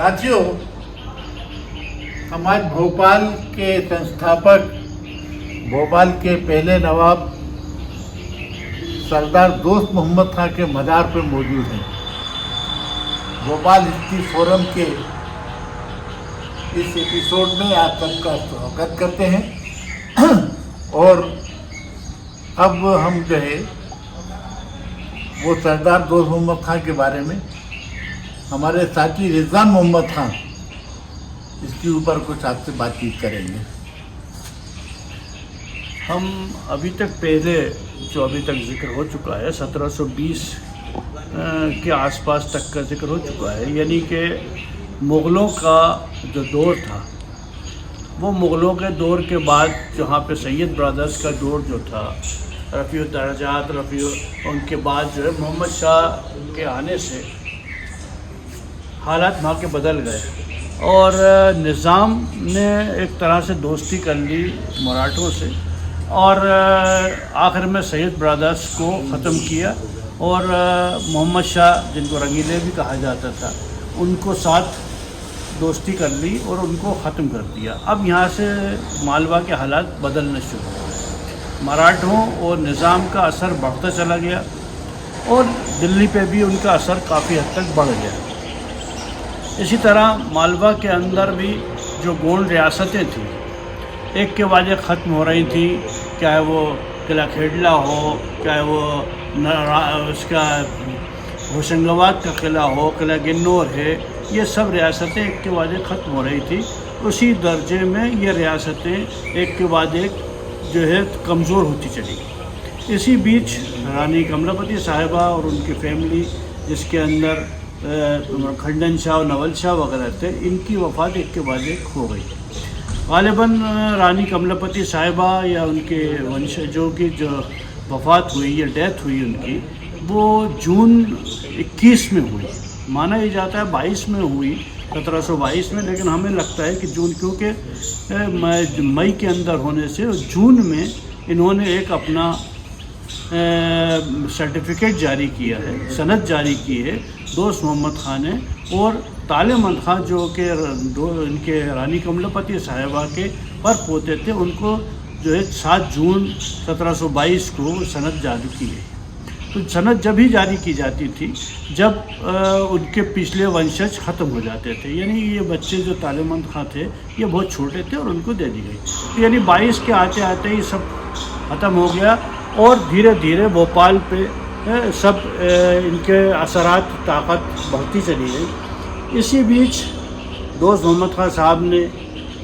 साथियों, हमारे भोपाल के संस्थापक, भोपाल के पहले नवाब सरदार दोस्त मोहम्मद खां के मज़ार पर मौजूद हैं। भोपाल हिस्ट्री फोरम के इस एपिसोड में आप सबका स्वागत करते हैं। और अब हम जो है वो सरदार दोस्त मोहम्मद खां के बारे में हमारे साथी रिजवान मोहम्मद खां इसके ऊपर कुछ आपसे बातचीत करेंगे। हम अभी तक पहले जो अभी तक जिक्र हो चुका है 1720 के आसपास तक का जिक्र हो चुका है, यानी कि मुग़लों का जो दौर था वो मुग़लों के दौर के बाद जहाँ पे सैयद ब्रदर्स का दौर जो था, रफ़ी दर्जात उनके बाद जो है मोहम्मद शाह के आने से हालात वहाँ के बदल गए और निज़ाम ने एक तरह से दोस्ती कर ली मराठों से और आखिर में सैयद ब्रदर्स को ख़त्म किया और मोहम्मद शाह, जिनको रंगीले भी कहा जाता था, उनको साथ दोस्ती कर ली और उनको ख़त्म कर दिया। अब यहाँ से मालवा के हालात बदलने शुरू हुए, मराठों और निज़ाम का असर बढ़ता चला गया और दिल्ली पे भी उनका असर काफ़ी हद तक बढ़ गया। इसी तरह मालवा के अंदर भी जो गोंड रियासतें थी एक के बाद एक ख़त्म हो रही थी, चाहे वो किला खेडला हो, चाहे वो उसका होशंगाबाद का किला हो, किला गिन्नौर है, ये सब रियासतें एक के बाद एक ख़त्म हो रही थी। उसी दर्जे में ये रियासतें एक के बाद एक जो है कमज़ोर होती चली गई। इसी बीच रानी कमलापति साहिबा और उनकी फैमिली, जिसके अंदर खंडन शाह और नवल शाह वगैरह थे, इनकी वफ़ात एक के बाद एक हो गई। ग़ालिबन रानी कमलापति साहिबा या उनके वंशजों की जो वफ़ात हुई या डेथ हुई उनकी, वो जून 21 में हुई। माना ही जाता है 22 में हुई, 1722 में, लेकिन हमें लगता है कि जून, क्योंकि मई के अंदर होने से जून में इन्होंने एक अपना सर्टिफिकेट जारी किया है, सनद जारी की है दोस्त मोहम्मद खां ने, और तालेमंद खां जो कि इनके रानी कमलापति साहिबा के पर पोते थे, उनको जो है 7 जून 1722 को सनद जारी की है। तो सनद जब ही जारी की जाती थी जब उनके पिछले वंशज ख़त्म हो जाते थे, यानी ये बच्चे जो तालेमंद खां थे ये बहुत छोटे थे और उनको दे दी गई। तो यानी 22 के आते आते ही सब ख़त्म हो गया और धीरे धीरे भोपाल पे सब इनके असरात ताकत बढ़ती चली गई। इसी बीच दोस्त मोहम्मद खां साहब ने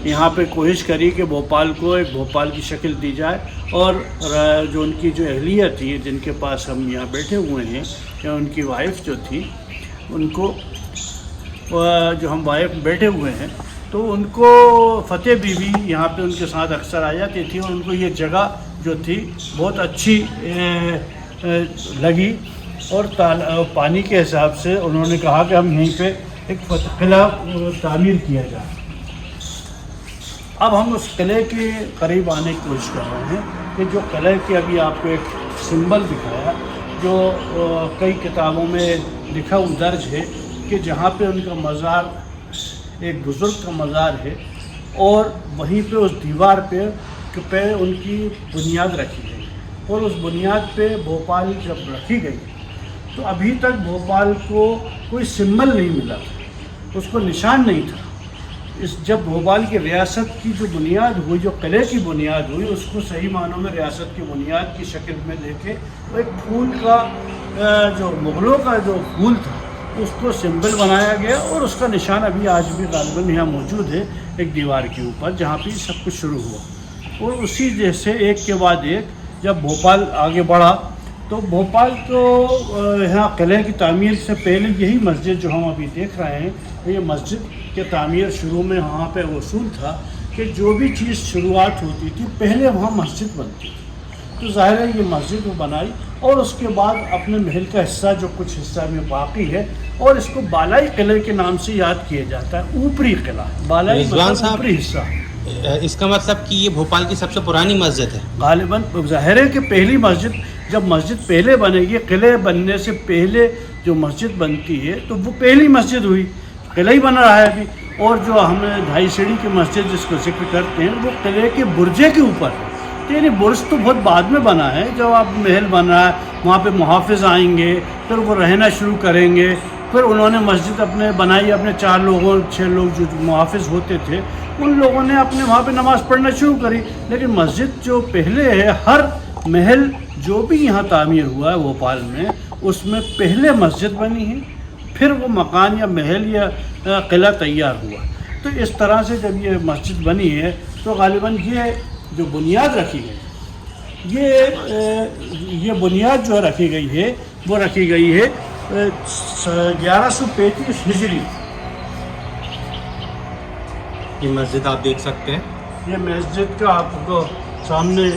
यहाँ पे कोशिश करी कि भोपाल को एक भोपाल की शक्ल दी जाए और जो उनकी जो अहलिया थी, जिनके पास हम यहाँ बैठे हुए हैं, या उनकी वाइफ जो थी, उनको जो हम वाइफ बैठे हुए हैं, तो उनको फ़तेह बीबी यहाँ पे उनके साथ अक्सर आ जाती थी और उनको ये जगह जो थी बहुत अच्छी लगी और पानी के हिसाब से उन्होंने कहा कि हम यहीं पे एक किला तामीर किया जाए। अब हम उस किले के करीब आने की कोशिश कर रहे हैं कि जो किले के अभी आपको एक सिंबल दिखाया, जो कई किताबों में लिखा हुआ दर्ज है कि जहाँ पे उनका मज़ार, एक बुज़ुर्ग का मज़ार है, और वहीं पे उस दीवार पे उनकी बुनियाद रखी गई और उस बुनियाद पे भोपाल जब रखी गई तो अभी तक भोपाल को कोई सिंबल नहीं मिला था, उसको निशान नहीं था। जब भोपाल की रियासत की जो बुनियाद हुई, जो किले की बुनियाद हुई, उसको सही मानों में रियासत की बुनियाद की शक्ल में लेके वो एक फूल का, जो मुग़लों का जो फूल था, उसको सिंबल बनाया गया और उसका निशान अभी आज भी ग़ालिबन यहाँ मौजूद है एक दीवार के ऊपर, जहाँ पे सब कुछ शुरू हुआ। और उसी जैसे एक के बाद एक जब भोपाल आगे बढ़ा तो भोपाल को यहाँ किले की तामीर से पहले यही मस्जिद जो हम अभी देख रहे हैं, ये मस्जिद के तामीर शुरू में वहाँ पे उसूल था कि जो भी चीज़ शुरुआत होती थी पहले वहाँ मस्जिद बनती थी। तो ज़ाहिर है ये मस्जिद वो बनाई और उसके बाद अपने महल का हिस्सा जो कुछ हिस्सा में बाकी है, और इसको बालाई किले के नाम से याद किया जाता है, ऊपरी किला, बालाई मतलब ऊपरी हिस्सा। इसका मतलब कि ये भोपाल की सबसे पुरानी मस्जिद है। ग़ालिबन ज़ाहिर है कि पहली मस्जिद, जब मस्जिद पहले बनेगी, किले बनने से पहले जो मस्जिद बनती है तो वो पहली मस्जिद हुई। قلعہ ہی بن رہا ہے ابھی. اور جو ہم 2.5 سیڑھی کی مسجد جس کو ذکر کرتے ہیں وہ قلعے کے برجے کے اوپر ہے. تو یعنی برج تو بہت بعد میں بنا ہے. جب آپ محل بن رہا ہے وہاں پہ محافظ آئیں گے, پھر وہ رہنا شروع کریں گے. پھر انہوں نے مسجد اپنے بنائی, اپنے 4 لوگوں 6 لوگ جو محافظ ہوتے تھے ان لوگوں نے اپنے وہاں پہ نماز پڑھنا شروع کری. لیکن مسجد جو پہلے ہے, ہر محل جو بھی یہاں تعمیر ہوا ہے بھوپال میں, اس میں پہلے مسجد بنی ہے, پھر وہ مکان یا محل یا قلعہ تیار ہوا. تو اس طرح سے جب یہ مسجد بنی ہے تو غالباً یہ جو بنیاد رکھی گئی, یہ بنیاد جو رکھی گئی ہے وہ رکھی گئی ہے 1135 ہجری. یہ مسجد آپ دیکھ سکتے ہیں, یہ مسجد کا آپ کو سامنے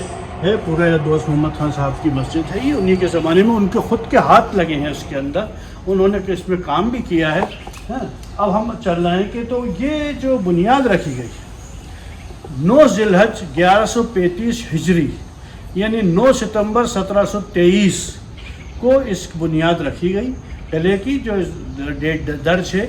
ہے, پورے دوست محمد خان صاحب کی مسجد ہے. یہ انہی کے زمانے میں ان کے خود کے ہاتھ لگے ہیں اس کے اندر, انہوں نے اس میں کام بھی کیا ہے. اب ہم چل رہے ہیں کہ تو یہ جو بنیاد رکھی گئی 9 ذی الحج 1135 ہجری یعنی 9 ستمبر 1723 کو اس بنیاد رکھی گئی قلعے کی. جو ڈیٹ درج ہے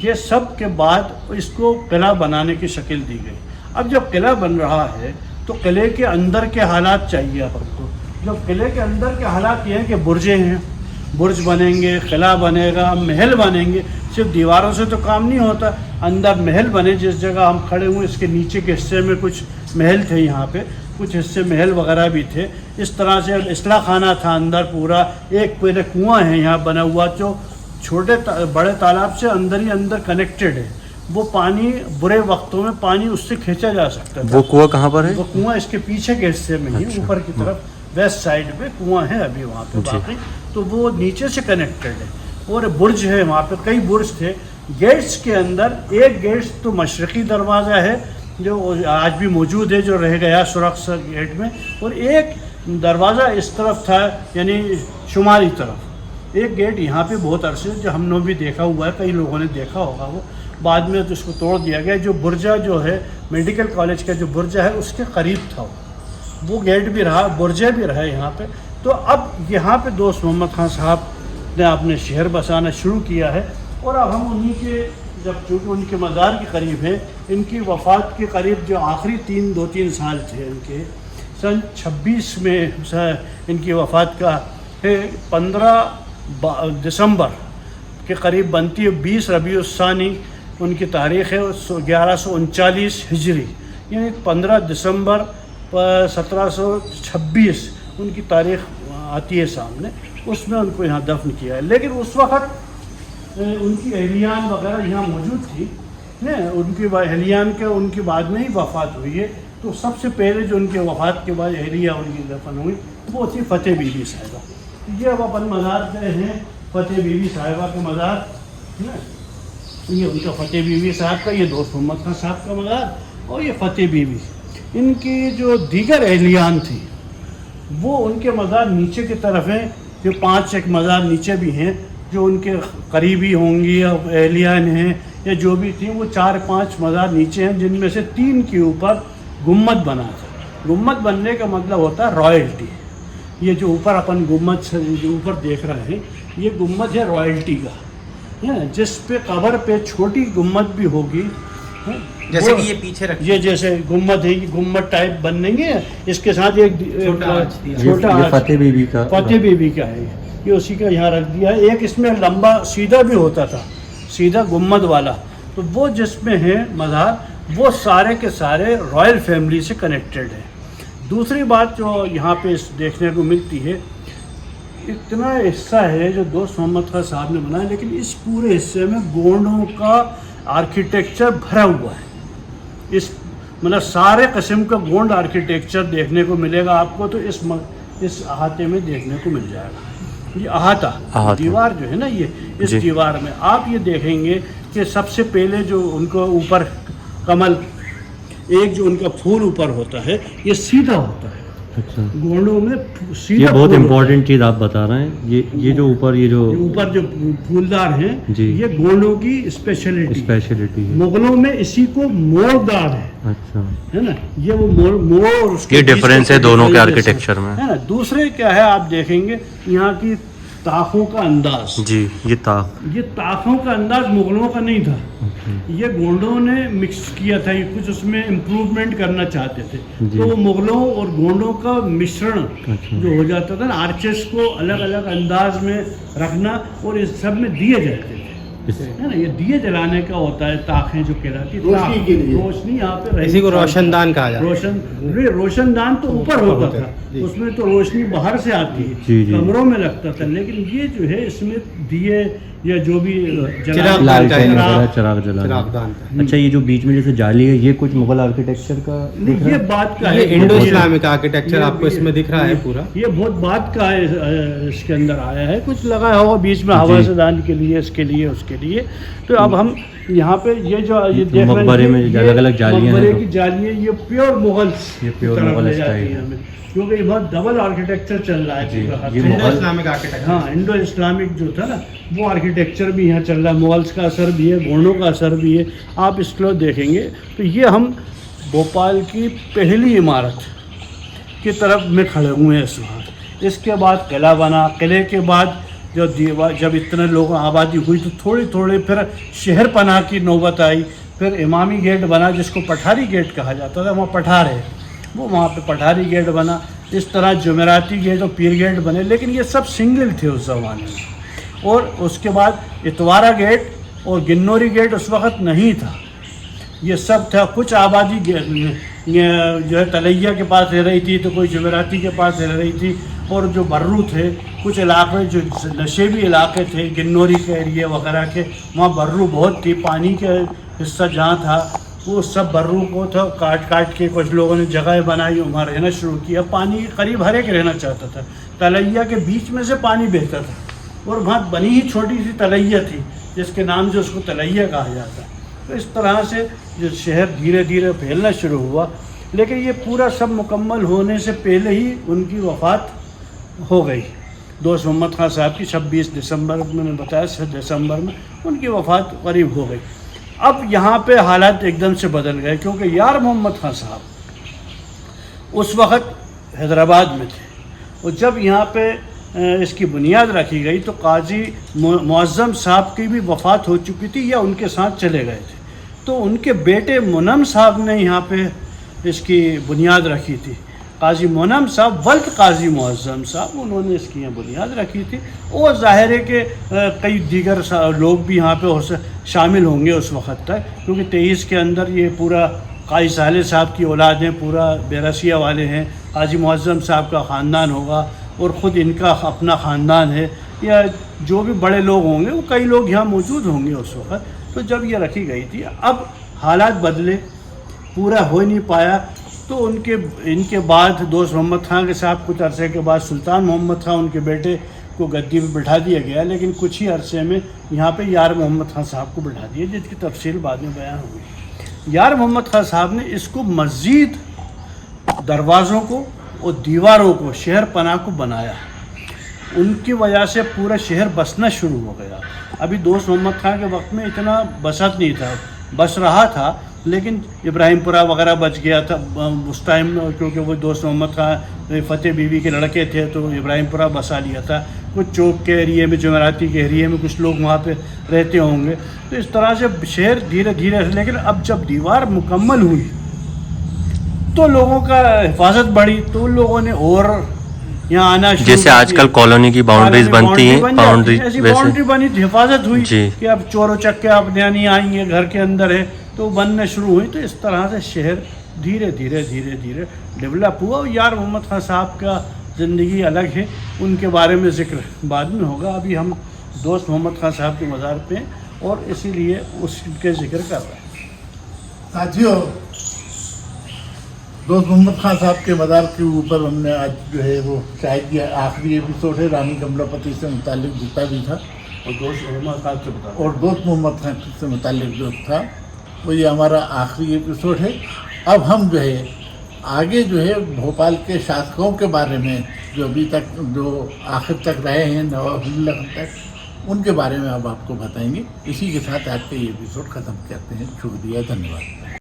یہ سب کے بعد اس کو قلعہ بنانے کی شکل دی گئی. اب جب قلعہ بن رہا ہے تو قلعے کے اندر کے حالات چاہیے آپ کو. جب قلعے کے اندر کے حالات یہ ہیں کہ برجیں ہیں, برج بنیں گے, قلعہ بنے گا, محل بنیں گے. صرف دیواروں سے تو کام نہیں ہوتا, اندر محل بنے. جس جگہ ہم کھڑے ہوئے اس کے نیچے کے حصے میں کچھ محل تھے, یہاں پہ کچھ حصے محل وغیرہ بھی تھے. اس طرح سے اصلاح خانہ تھا اندر پورا. ایک پہلے کنواں ہے یہاں بنا ہوا جو چھوٹے بڑے تالاب سے اندر ہی اندر کنیکٹڈ ہے. وہ پانی برے وقتوں میں پانی اس سے کھینچا جا سکتا ہے. وہ کنواں کہاں پر ہے؟ وہ کنواں اس کے پیچھے کے حصے میں ہی اوپر کی طرف ویسٹ سائڈ پہ کنواں ہے ابھی وہاں پہ باقی. تو وہ نیچے سے کنیکٹڈ ہے. اور برج ہے وہاں پہ, کئی برج تھے. گیٹس کے اندر ایک گیٹس تو مشرقی دروازہ ہے جو آج بھی موجود ہے, جو رہ گیا سرخ گیٹ میں, اور ایک دروازہ اس طرف تھا یعنی شمالی طرف. ایک گیٹ یہاں پہ بہت عرصے جو ہم نے بھی دیکھا ہوا ہے, کئی لوگوں نے دیکھا ہوگا, وہ بعد میں تو اس کو توڑ دیا گیا. جو برجہ جو ہے میڈیکل کالج کا جو برجہ ہے اس کے قریب تھا وہ گیٹ بھی رہا, برجے بھی رہا یہاں پہ. تو اب یہاں پہ دوست محمد خان صاحب نے اپنے شہر بسانا شروع کیا ہے. اور اب ہم انہی کے جب چونکہ ان کے مزار کے قریب ہے, ان کی وفات کے قریب جو آخری 2-3 سال تھے ان کے, سن 26 میں ان کی وفات کا ہے. 15 دسمبر کے قریب بنتی ہے. 20 ربیع الثانی ان کی تاریخ ہے. 1139 ہجری یعنی 15 دسمبر 1726 ان کی تاریخ آتی ہے سامنے. اس میں ان کو یہاں دفن کیا ہے. لیکن اس وقت ان کی اہلیان وغیرہ یہاں موجود تھی. ان کی اہلیان کے ان کی بعد میں ہی وفات ہوئی ہے. تو سب سے پہلے جو ان کے وفات کے بعد اہلیہ ان کی دفن ہوئی وہ تھی فتح بی بی صاحبہ. یہ اب اپن مزار پہ ہیں, فتح بی بی صاحبہ کے مزار. یہ ان کا فتح بی بی صاحب کا, یہ دوست محمد خان صاحب کا مزار, اور یہ فتح بی بی. ان کی جو دیگر اہلیان تھی وہ ان کے مزار نیچے کی طرف ہیں. جو 5 ایک مزار نیچے بھی ہیں جو ان کے قریبی ہوں گی یا اہلیان ہیں یا جو بھی تھیں, وہ 4-5 مزار نیچے ہیں, جن میں سے 3 کے اوپر گنبد بنا تھا. گنبد بننے کا مطلب ہوتا ہے رائلٹی. یہ جو اوپر اپن گنبد سے جو اوپر دیکھ رہے ہیں یہ گنبد ہے رائلٹی کا, جس پہ قبر پہ چھوٹی گنبد بھی ہوگی جیسے کہ یہ پیچھے رکھ, یہ جیسے گنبد ہے, یہ گنبد ٹائپ بنیں گے. اس کے ساتھ ایک چھوٹا فتح بی بی کا, فتح بی بی کا ہے, یہ اسی کا یہاں رکھ دیا ہے. ایک اس میں لمبا سیدھا بھی ہوتا تھا, سیدھا گنبد والا. تو وہ جس میں ہیں مزار وہ سارے کے سارے رائل فیملی سے کنیکٹڈ ہیں. دوسری بات جو یہاں پہ دیکھنے کو ملتی ہے, اتنا حصہ ہے جو دوست محمد خان صاحب نے بنایا, لیکن اس پورے حصے میں گونڈوں کا آرکیٹیکچر بھرا ہوا ہے. اس مطلب سارے قسم کا گونڈ آرکیٹیکچر دیکھنے کو ملے گا آپ کو. تو اس احاطے میں دیکھنے کو مل جائے گا. یہ احاطہ دیوار جو ہے نا, یہ اس دیوار میں آپ یہ دیکھیں گے کہ سب سے پہلے جو ان کو اوپر کمل, ایک جو ان کا پھول اوپر ہوتا ہے یہ سیدھا ہوتا ہے. اچھا, گونڈوں میں سیدھا, یہ بہت امپورٹنٹ چیز آپ بتا رہے ہیں. یہ جو اوپر جو پھولدار ہیں یہ گونڈوں کی اسپیشلٹی ہے. مغلوں میں اسی کو موڑدار ہے. اچھا, ہے نا, یہ وہ موڑ یہ ڈفرینس ہے دونوں کے آرکیٹیکچر میں, ہے نا. دوسرے کیا ہے آپ دیکھیں گے یہاں کی ताकों का अंदाज, जी ये ताक ये ताकों का अंदाज मुग़लों का नहीं था, ये गोंडों ने मिक्स किया था, ये कुछ उसमें इम्प्रूवमेंट करना चाहते थे, जी। तो वो मुग़लों और गोंडों का मिश्रण जो हो जाता था ना, आर्चेस को अलग अलग अंदाज में रखना और इस सब में दिए जाते थे, है ना, ये दिए जलाने का होता है, ताखें जो कहलाती है, रोशनी के लिए। रोशनी यहाँ पे इसी को रोशनदान कहा जाता है। रोशनदान तो ऊपर होता था, उसमें तो रोशनी बाहर से आती है, जी, जी। कमरों में लगता था, लेकिन ये जो है इसमें दिए या जो भी चिराग लालटेन चिराग- वगैरह चिराग जलाना। चिरागदान। अच्छा ये जो बीच में जैसे जाली है ये कुछ मुगल आर्किटेक्चर का नहीं, दिख रहा ये है? बात का ये है, इंडो इस्लामिक आर्किटेक्चर आपको इसमें दिख रहा है पूरा। ये बहुत बात का है, इसके अंदर आया है, कुछ लगा होगा बीच में हवा जी। से दान के लिए, इसके लिए, उसके लिए। तो अब हम यहाँ पे ये जो ये देख रहे हैं, मकबरे में ये अलग-अलग जालियाँ हैं मकबरे तो। की जालियाँ, ये प्योर मुगल्स ये की pure तरफ मुगल ले जाती स्टाइल है है। हमें, क्योंकि ये बहुत डबल आर्किटेक्चर चल रहा है जी, पूरा हर ये तरफ। Indo Islamic architecture. हाँ, इंडो इस्लामिक जो था ना, वो आर्किटेक्चर भी यहाँ चल रहा है, मुगल्स का असर भी है, गोंडों का असर भी है। आप इसको देखेंगे तो ये हम भोपाल की पहली इमारत की तरफ में खड़े हुए हैं इस वक्त। इसके बाद किला बना, किले के बाद जो दीवार, जब इतने लोग आबादी हुई तो थोड़ी थोड़ी फिर शहर पनाह की नौबत आई, फिर इमामी गेट बना जिसको पठारी गेट कहा जाता था, वहाँ पठार है, वो वहाँ पे पठारी गेट बना। इस तरह जुमेराती गेट और पीर गेट बने, लेकिन ये सब सिंगल थे उस ज़माने में। और उसके बाद इतवारा गेट और गिन्नौरी गेट उस वक्त नहीं था, ये सब था। कुछ आबादी ये जो है तलैया के पास रह रही थी, तो कोई जुमेराती के पास रह रही थी, और जो बर्रू थे, कुछ इलाके जो नशेबी इलाके थे, गिन्नौरी के एरिया वगैरह के, वहाँ बर्रू बहुत थी। पानी के हिस्सा जहाँ था वो सब बर्रू को था, काट काट के कुछ लोगों ने जगह बनाई, वहाँ रहना शुरू किया। पानी के करीब हर एक रहना चाहता था, तलैया के बीच में से पानी बहता था, और वहाँ बनी ही छोटी सी तलैया थी जिसके नाम से उसको तलैया कहा जाता है। तो इस तरह से जो शहर धीरे धीरे फैलना शुरू हुआ, लेकिन ये पूरा सब मुकम्मल होने से पहले ही उनकी वफ़ात हो गई। दोस्त मोहम्मद खां साहब की 26 दिसंबर में, मैंने बताया 6 दिसंबर में उनकी वफ़ात करीब हो गई। अब यहाँ पे हालात एकदम से बदल गए, क्योंकि यार मोहम्मद खां साहब उस वक़्त हैदराबाद में थे, और जब यहाँ पे इसकी बुनियाद रखी गई तो काजी मुअज़्ज़म साहब की भी वफ़ात हो चुकी थी या उनके साथ चले गए थे। तो उनके बेटे मुनम साहब ने यहाँ पे इसकी बुनियाद रखी थी। काजी मुनम साहब वल्द काजी मुअज़्ज़म साहब, उन्होंने इसकी यहाँ बुनियाद रखी थी। और ज़ाहिर है कि कई दीगर लोग भी यहाँ पे शामिल होंगे उस वक़्त तक, क्योंकि 23 के अंदर ये पूरा काजी साले साहब की औलाद हैं, पूरा बेरसिया वाले हैं, काजी मुअज़्ज़म साहब का ख़ानदान होगा, और ख़ुद इनका अपना ख़ानदान है, या जो भी बड़े लोग होंगे वो कई लोग यहाँ मौजूद होंगे उस वक़्त। तो जब ये रखी गई थी, अब हालात बदले, पूरा हो नहीं पाया, तो इनके बाद दोस्त मोहम्मद खां के साथ कुछ अरसे के बाद सुल्तान मोहम्मद खां, उनके बेटे को गद्दी पे बिठा दिया गया, लेकिन कुछ ही अरसे में यहाँ पे यार मोहम्मद खां साहब को बिठा दिया, जिसकी तफसील बाद में बयान हुई। यार मोहम्मद खां साहब ने इसको मज़ीद दरवाज़ों को और दीवारों को, शहर पनाह को बनाया। उनकी वजह से पूरा शहर बसना शुरू हो गया। अभी दोस्त मोहम्मद खां के वक्त में इतना बसत नहीं था, बस रहा था, लेकिन इब्राहिमपुरा वगैरह बच गया था उस टाइम, क्योंकि वो दोस्त मोहम्मद खां फ़तेह बीवी के लड़के थे, तो इब्राहिमपुरा बसा लिया था। कुछ चौक के एरिए में, जुमेराती के एरिए में कुछ लोग वहाँ पे रहते होंगे। तो इस तरह से शहर धीरे धीरे, लेकिन अब जब दीवार मुकम्मल हुई तो लोगों का हिफाजत बढ़ी, तो उन लोगों ने और यहाँ आना शुरू, जैसे आजकल कॉलोनी की बाउंड्रीज बनती हैं, बाउंड्री बनी, हिफाजत हुई जी। कि अब चोर चक्के अब नहीं आएंगे, घर के अंदर है, तो बनने शुरू हुई। तो इस तरह से शहर धीरे धीरे धीरे धीरे डेवलप हुआ। और यार मोहम्मद खां साहब का ज़िंदगी अलग है, उनके बारे में ज़िक्र बाद में होगा। अभी हम दोस्त मोहम्मद खां साहब के मज़ार पे हैं और इसीलिए उसके ज़िक्र कर रहे हैं। साथियों, दोस्त मोहम्मद खां साहब के मज़ार के ऊपर हमने आज जो है वो शायद ये आखिरी एपिसोड है, रानी कमलापति से मुतालिक जितना भी था, और दोस्त मोहम्मद खां से बता, और दोस्त मोहम्मद खां से मुतालिक जो था वो ये हमारा आखिरी एपिसोड है। अब हम जो है आगे जो है भोपाल के शासकों के बारे में, जो अभी तक जो आखिर तक रहे हैं नवाब हुमायूं तक, उनके बारे में अब आपको बताएंगे। इसी के साथ आज का ये एपिसोड ख़त्म करते हैं। शुक्रिया, धन्यवाद।